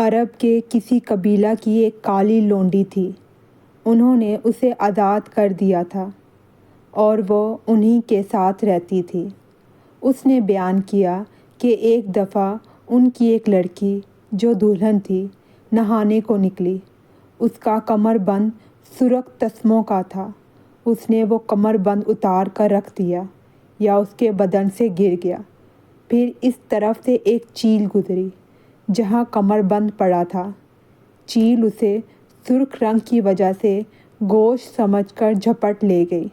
عرب کے کسی قبیلہ کی ایک کالی لونڈی تھی۔ انہوں نے اسے آزاد کر دیا تھا اور وہ انہی کے ساتھ رہتی تھی۔ اس نے بیان کیا کہ ایک دفعہ ان کی ایک لڑکی جو دلہن تھی نہانے کو نکلی۔ اس کا کمر بند سرخ تسموں کا تھا۔ اس نے وہ کمر بند اتار کر رکھ دیا یا اس کے بدن سے گر گیا۔ پھر اس طرف سے ایک چیل گزری جہاں کمر بند پڑا تھا۔ چیل اسے سرخ رنگ کی وجہ سے گوشت سمجھ کر جھپٹ لے گئی۔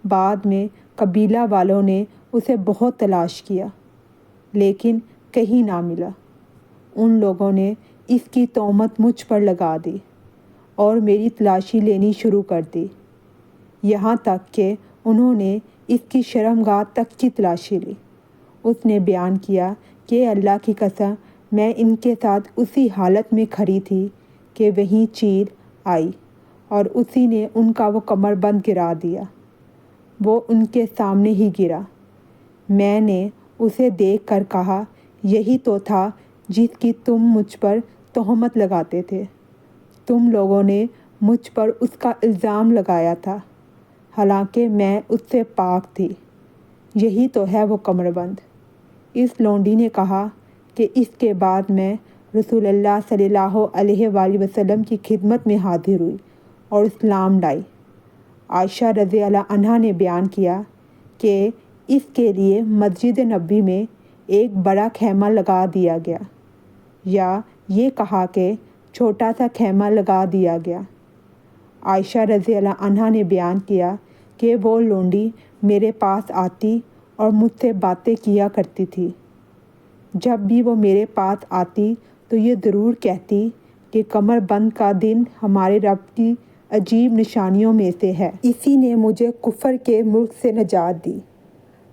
بعد میں قبیلہ والوں نے اسے بہت تلاش کیا لیکن کہیں نہ ملا۔ ان لوگوں نے اس کی تہمت مجھ پر لگا دی اور میری تلاشی لینی شروع کر دی، یہاں تک کہ انہوں نے اس کی شرمگاہ تک کی تلاشی لی۔ اس نے بیان کیا کہ اللہ کی قسم میں ان کے ساتھ اسی حالت میں کھڑی تھی کہ وہیں چیل آئی اور اسی نے ان کا وہ کمر بند گرا دیا۔ وہ ان کے سامنے ہی گرا۔ میں نے اسے دیکھ کر کہا، یہی تو تھا جس کی تم مجھ پر تہمت لگاتے تھے۔ تم لوگوں نے مجھ پر اس کا الزام لگایا تھا، حالانکہ میں اس سے پاک تھی۔ یہی تو ہے وہ کمر بند۔ اس لونڈی نے کہا کہ اس کے بعد میں رسول اللہ صلی اللہ علیہ وآلہ وسلم کی خدمت میں حاضر ہوئی اور اسلام لائی۔ عائشہ رضی اللہ عنہا نے بیان کیا کہ اس کے لیے مسجد نبوی میں ایک بڑا خیمہ لگا دیا گیا، یا یہ کہا کہ چھوٹا سا خیمہ لگا دیا گیا۔ عائشہ رضی اللہ عنہا نے بیان کیا کہ وہ لونڈی میرے پاس آتی اور مجھ سے باتیں کیا کرتی تھی۔ جب بھی وہ میرے پاس آتی تو یہ ضرور کہتی کہ کمر بند کا دن ہمارے رب کی عجیب نشانیوں میں سے ہے، اسی نے مجھے کفر کے ملک سے نجات دی۔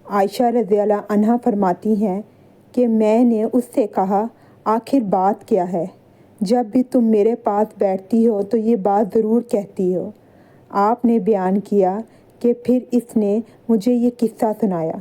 عائشہ رضی اللہ عنہا فرماتی ہیں کہ میں نے اس سے کہا، آخر بات کیا ہے؟ جب بھی تم میرے پاس بیٹھتی ہو تو یہ بات ضرور کہتی ہو۔ آپ نے بیان کیا کہ پھر اس نے مجھے یہ قصہ سنایا۔